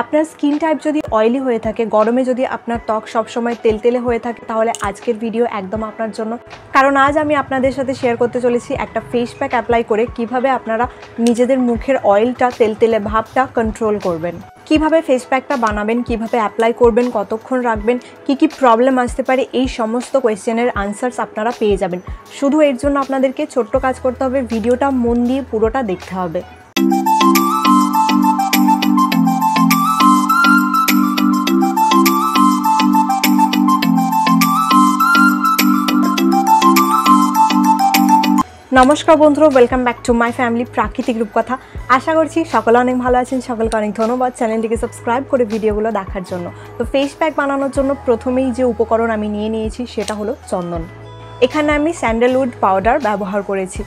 আপনার skin type যদি oily হয়ে থাকে, গরমে যদি আপনার ত্বক সবসময় তেলতেলে হয়ে থাকে, তাহলে আজকের ভিডিও একদম আপনার জন্য। কারণ আজ আমি আপনাদের সাথে শেয়ার করতে চলেছি একটা ফেস প্যাক অ্যাপ্লাই করে কিভাবে আপনারা নিজেদের মুখের অয়েলটা, তেলতেলে ভাবটা কন্ট্রোল করবেন। কিভাবে ফেস প্যাকটা বানাবেন, কিভাবে অ্যাপ্লাই করবেন, কতক্ষণ রাখবেন, কি প্রবলেম আসতে পারে, এই সমস্ত কোয়েশ্চেনের আনসার্স আপনারা পেয়ে যাবেন। শুধু এর জন্য আপনাদেরকে ছোট্ট কাজ করতে হবে, ভিডিওটা মন দিয়ে পুরোটা দেখতে হবে। নমস্কার বন্ধুরা, welcome back to my family প্রাকৃতিক রূপকথা। আশা করছি সকলে অনেক ভালো আছেন। সকলকে অনেক ধন্যবাদ চ্যানেলটিকে সাবস্ক্রাইব করে ভিডিওগুলো দেখার জন্য। তো ফেস প্যাক বানানোর জন্য প্রথমেই যে উপকরণ আমি নিয়েছি সেটা হলো চন্দন। এখানে আমি স্যান্ডেলউড পাউডার ব্যবহার করেছি।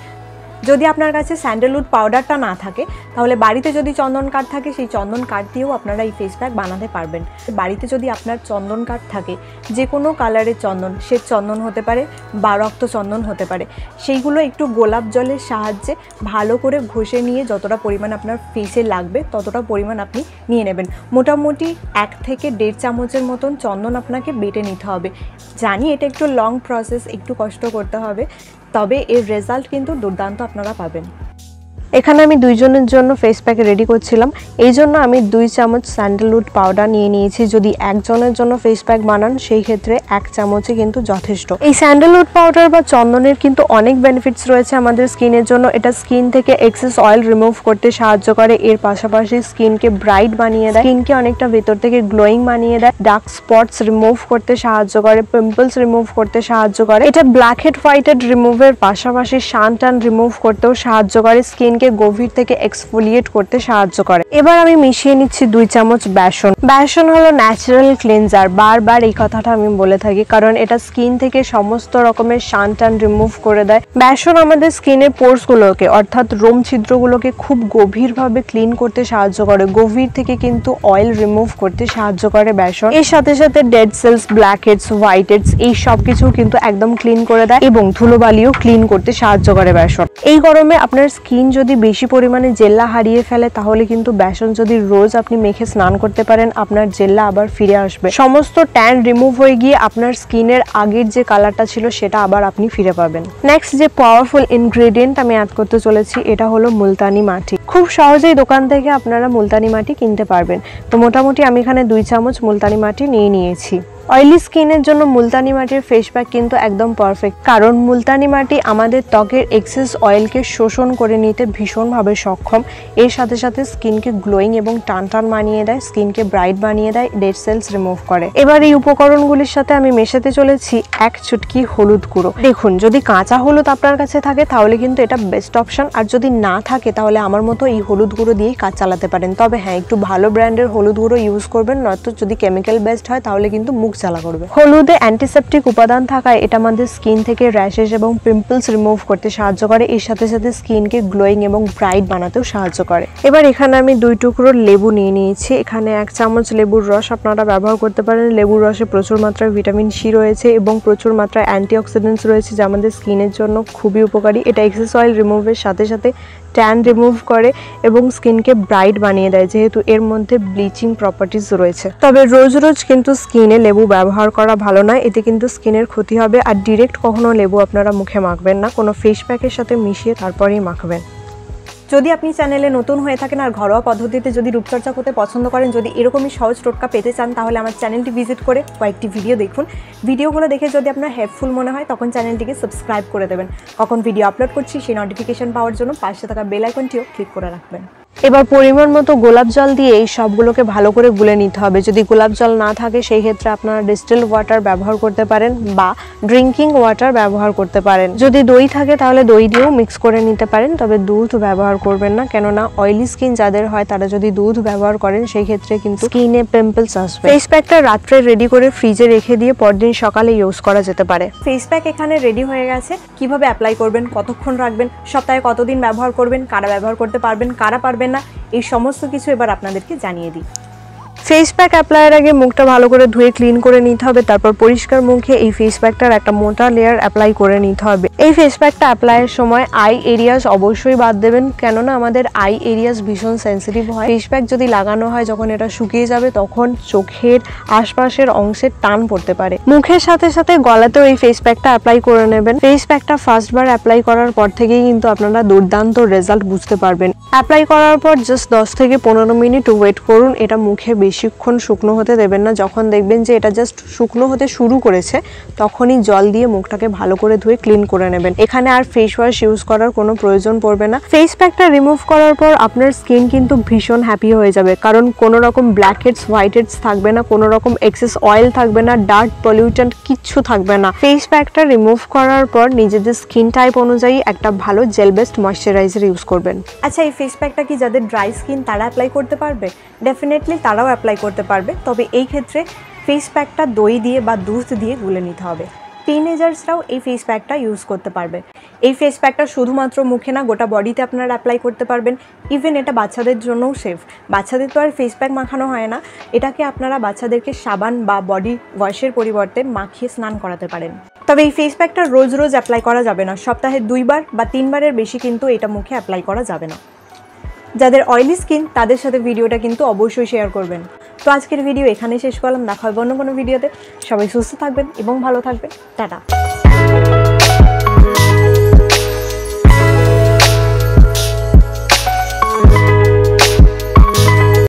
যদি আপনার কাছে স্যান্ডেলউড পাউডারটা না থাকে, তাহলে বাড়িতে যদি চন্দন কাঠ থাকে, সেই চন্দন কাঠ দিয়েও আপনারা এই ফেস প্যাক বানাতে পারবেন। বাড়িতে যদি আপনার চন্দন কাঠ থাকে, যে কোনো কালারের চন্দন, শ্বেত চন্দন হতে পারে বা রক্ত চন্দন হতে পারে, সেইগুলো একটু গোলাপ জলের সাহায্যে ভালো করে ঘষে নিয়ে যতটা পরিমাণ আপনার ফেসে লাগবে ততটা পরিমাণ আপনি নিয়ে নেবেন। মোটামুটি 1 থেকে 1.5 চামচের মতন চন্দন আপনাকে বেটে নিতে হবে। জানি এটা একটু লং প্রসেস, একটু কষ্ট করতে হবে, তবে এর রেজাল্ট কিন্তু দুর্দান্ত আপনারা পাবেন। এখানে আমি 2 জনের জন্য ফেস প্যাক রেডি করছিলাম, এই জন্য আমি 2 চামচ স্যান্ডেলউড পাউডার নিয়ে নিয়েছি। যদি একজনের জন্য ফেস প্যাক বানান, সেই ক্ষেত্রে 1 চামচই কিন্তু যথেষ্ট। এই স্যান্ডেলউড পাউডার বা চন্দনের কিন্তু অনেক বেনিফিটস রয়েছে আমাদের স্কিনের জন্য। এটা স্কিন থেকে এক্সেস অয়েল রিমুভ করতে সাহায্য করে, এর পাশাপাশি স্কিনকে ব্রাইট বানিয়ে দেয়, স্কিনকে অনেকটা ভেতর থেকে গ্লোয়িং বানিয়ে দেয়, ডার্ক স্পটস রিমুভ করতে সাহায্য করে, পিম্পলস রিমুভ করতে সাহায্য করে। এটা ব্ল্যাক হেড হোয়াইট হেড রিমুভের পাশাপাশি শান টান রিমুভ করতেও সাহায্য করে, স্কিন গভীর থেকে এক্সফোলিয়েট করতে সাহায্য করে। এবার আমি মিশিয়ে নিচ্ছি 2 চামচ বেসন। বেসন হলো ন্যাচারাল ক্লিনজার। বারবার এই কথাটা আমি বলে থাকি, কারণ এটা স্কিন থেকে সমস্ত রকমের শান টান রিমুভ করে দেয়। বেসন আমাদের স্কিনের পোর্সগুলোকে, অর্থাৎ রোম ছিদ্রগুলোকে খুব গভীরভাবে ক্লিন করতে সাহায্য করে। গভীর থেকে কিন্তু অয়েল রিমুভ করতে সাহায্য করে বেসন। এর সাথে সাথে dead cells, black heads, white heads, এই সব কিছু কিন্তু একদম ক্লিন করে দেয় এবং ধুলোবালিও ক্লিন করতে সাহায্য করে বেসন। এই গরমে আপনার স্কিন যদি বেশি পরিমাণে জেল্লা হারিয়ে ফেলে, তাহলে কিন্তু বেসন যদি রোজ আপনি মেখে স্নান করতে পারেন, আপনার জেল্লা আবার ফিরে আসবে। সমস্ত ট্যান রিমুভ হয়ে গিয়ে আপনার স্কিনের আগের যে কালারটা ছিল সেটা আবার আপনি ফিরে পাবেন। নেক্সট যে পাওয়ারফুল ইনগ্রেডিয়েন্ট আমি অ্যাড করতে চলেছি, এটা হলো মুলতানি মাটি। খুব সহজেই দোকান থেকে আপনারা মুলতানি মাটি কিনতে পারবেন। তো মোটামুটি আমি এখানে 2 চামচ মুলতানি মাটি নিয়ে নিয়েছি। অয়েলি স্কিনের জন্য মুলতানি মাটির ফেস প্যাক কিন্তু একদম পারফেক্ট, কারণ মুলতানি মাটি আমাদের ত্বকের এক্সেস অয়েলকে শোষণ করে নিতে ভীষণভাবে সক্ষম। এর সাথে সাথে স্কিনকে গ্লোয়িং এবং টান টান বানিয়ে দেয়, স্কিনকে ব্রাইট বানিয়ে দেয়, ডেড সেলস রিমুভ করে। এবার এই উপকরণগুলির সাথে আমি মেশাতে চলেছি 1 চুটকি হলুদ গুঁড়ো। দেখুন, যদি কাঁচা হলুদ আপনার কাছে থাকে তাহলে কিন্তু এটা বেস্ট অপশন, আর যদি না থাকে তাহলে আমার মতো এই হলুদ গুঁড়ো দিয়েই কাজ চালাতে পারেন। তবে হ্যাঁ, একটু ভালো ব্র্যান্ডের হলুদ গুঁড়ো ইউজ করবেন, নয়তো যদি কেমিক্যাল বেসড হয় তাহলে কিন্তু মুখ জ্বালা করবে। হলুদে অ্যান্টিসেপটিক উপাদান থাকায় এটা আমাদের স্কিন থেকে র্যাশেস এবং পিম্পলস রিমুভ করতে সাহায্য করে। এর সাথে সাথে স্কিনকে গ্লোয়িং এবং ব্রাইট বানাতেও সাহায্য করে। এবার এখানে আমি 2 টুকরো লেবু নিয়ে নিয়েছি। এখানে 1 চামচ লেবুর রস আপনারা ব্যবহার করতে পারেন। লেবুর রসে প্রচুর মাত্রায় ভিটামিন সি রয়েছে এবং প্রচুর মাত্রায় অ্যান্টিঅক্সিডেন্টস রয়েছে, যা আমাদের স্কিনের জন্য খুবই উপকারী। এটা এক্সেস অয়েল রিমুভের সাথে সাথে ট্যান রিমুভ করে এবং স্কিনকে ব্রাইট বানিয়ে দেয়, যেহেতু এর মধ্যে ব্লিচিং প্রপার্টিজ রয়েছে। তবে রোজ রোজ কিন্তু স্কিনে লেবু ব্যবহার করা ভালো নয়, এতে কিন্তু স্কিনের ক্ষতি হবে। আর ডিরেক্ট কখনো লেবু আপনারা মুখে মাখবেন না, কোনো ফেস প্যাকের সাথে মিশিয়ে তারপরেই মাখবেন। যদি আপনি চ্যানেলে নতুন হয়ে থাকেন আর ঘরোয়া পদ্ধতিতে যদি রূপচর্চা করতে পছন্দ করেন, যদি এরকমই সহজ টোটকা পেতে চান, তাহলে আমার চ্যানেলটি ভিজিট করে কয়েকটি ভিডিও দেখুন। ভিডিওগুলো দেখে যদি আপনার হেল্পফুল মনে হয়, তখন চ্যানেলটিকে সাবস্ক্রাইব করে দেবেন। কখন ভিডিও আপলোড করছি সেই নোটিফিকেশন পাওয়ার জন্য পাশে থাকা বেল আইকনটিও ক্লিক করে রাখবেন। এবার পরিমাণ মতো গোলাপ জল দিয়ে এই সবগুলোকে ভালো করে গুলে নিতে হবে। যদি গোলাপ জল না থাকে, সেই ক্ষেত্রে আপনারা ডিস্টিলড ওয়াটার ব্যবহার করতে পারেন বা ড্রিঙ্কিং ওয়াটার ব্যবহার করতে পারেন। যদি দই থাকে তাহলে দই দিয়েও মিক্স করে নিতে পারেন, তবে দুধ ব্যবহার করবেন না, কেননা অয়েলি স্কিন যাদের হয় তারা যদি দুধ ব্যবহার করেন, সেই ক্ষেত্রে কিন্তু স্কিনে পিম্পলস আসবে। ফেস প্যাকটা রাত্রে রেডি করে ফ্রিজে রেখে দিয়ে পরদিন সকালে ইউজ করা যেতে পারে। ফেস প্যাক এখানে রেডি হয়ে গেছে। কিভাবে অ্যাপ্লাই করবেন, কতক্ষণ রাখবেন, সপ্তাহে কতদিন ব্যবহার করবেন, কারা ব্যবহার করতে পারবেন, কারা পারবেন না, এই সমস্ত কিছু এবার আপনাদেরকে জানিয়ে দিই। ফেস প্যাক অ্যাপ্লাইয়ের আগে মুখটা ভালো করে ধুয়ে ক্লিন করে নিতে হবে, তারপর পরিষ্কার মুখে এই ফেস প্যাকটার একটা মোটা লেয়ার অ্যাপ্লাই করে নিতে হবে। এই ফেস প্যাকটা অ্যাপ্লাইয়ের সময় আই এরিয়াস অবশ্যই বাদ দেবেন, কেননা আমাদের আই এরিয়াস ভীষণ সেন্সিটিভ হয়। ফেস প্যাক যদি লাগানো হয় যখন এটা শুকিয়ে যাবে তখন চোখের আশপাশের অংশে টান পড়তে পারে। মুখের সাথে সাথে গলাতেও এই ফেস প্যাকটা অ্যাপ্লাই করে নেবেন। ফেস প্যাকটা ফার্স্টবার অ্যাপ্লাই করার পর থেকেই কিন্তু আপনারা দুর্দান্ত রেজাল্ট বুঝতে পারবেন। অ্যাপ্লাই করার পর জাস্ট 10 থেকে 15 মিনিট ওয়েট করুন। এটা মুখে বেশিক্ষণ শুকনো হতে দেবেন না। যখন দেখবেন যে এটা জাস্ট শুকনো হতে শুরু করেছে তখনই জল দিয়ে মুখটাকে ভালো করে ধুয়ে ক্লিন করে নেবেন। এখানে আর ফেস ওয়াশ ইউজ করার কোনো প্রয়োজন পড়বে না। ফেস প্যাকটা রিমুভ করার পর আপনার স্কিন কিন্তু ভীষণ হ্যাপি হয়ে যাবে, কারণ কোনো রকম ব্ল্যাক হেডস হোয়াইট হেডস থাকবে না, কোনো রকম এক্সেস অয়েল থাকবে না, ডার্ট পলিউটেন্ট কিচ্ছু থাকবে না। ফেস প্যাকটা রিমুভ করার পর নিজেদের স্কিন টাইপ অনুযায়ী একটা ভালো জেল বেসড ময়শ্চারাইজার ইউজ করবেন। আচ্ছা, এই ফেস প্যাকটা কি যাদের ড্রাই স্কিন তারা অ্যাপ্লাই করতে পারবে? ডেফিনেটলি তারাও অ্যাপ্লাই করতে পারবে, তবে এই ক্ষেত্রে ফেস প্যাকটা দই দিয়ে বা দুধ দিয়ে গুলে নিতে হবে। টিনেজার্সরাও এই ফেস প্যাকটা ইউজ করতে পারবে। এই ফেস প্যাকটা শুধুমাত্র মুখে না, গোটা বডিতে আপনারা অ্যাপ্লাই করতে পারবেন। ইভেন এটা বাচ্চাদের জন্যও সেফ। বাচ্চাদের তো আর ফেস প্যাক মাখানো হয় না, এটাকে আপনারা বাচ্চাদেরকে সাবান বা বডি ওয়াশের পরিবর্তে মাখিয়ে স্নান করাতে পারেন। তবে এই ফেস প্যাকটা রোজ রোজ অ্যাপ্লাই করা যাবে না, সপ্তাহে 2 বার বা 3 বারের বেশি কিন্তু এটা মুখে অ্যাপ্লাই করা যাবে না। যাদের অয়েলি স্কিন তাদের সাথে ভিডিওটা কিন্তু অবশ্যই শেয়ার করবেন। তো আজকের ভিডিও এখানেই শেষ করলাম, দেখা হবে অন্য কোনো ভিডিওতে। সবাই সুস্থ থাকবেন এবং ভালো থাকবেন। টাটা।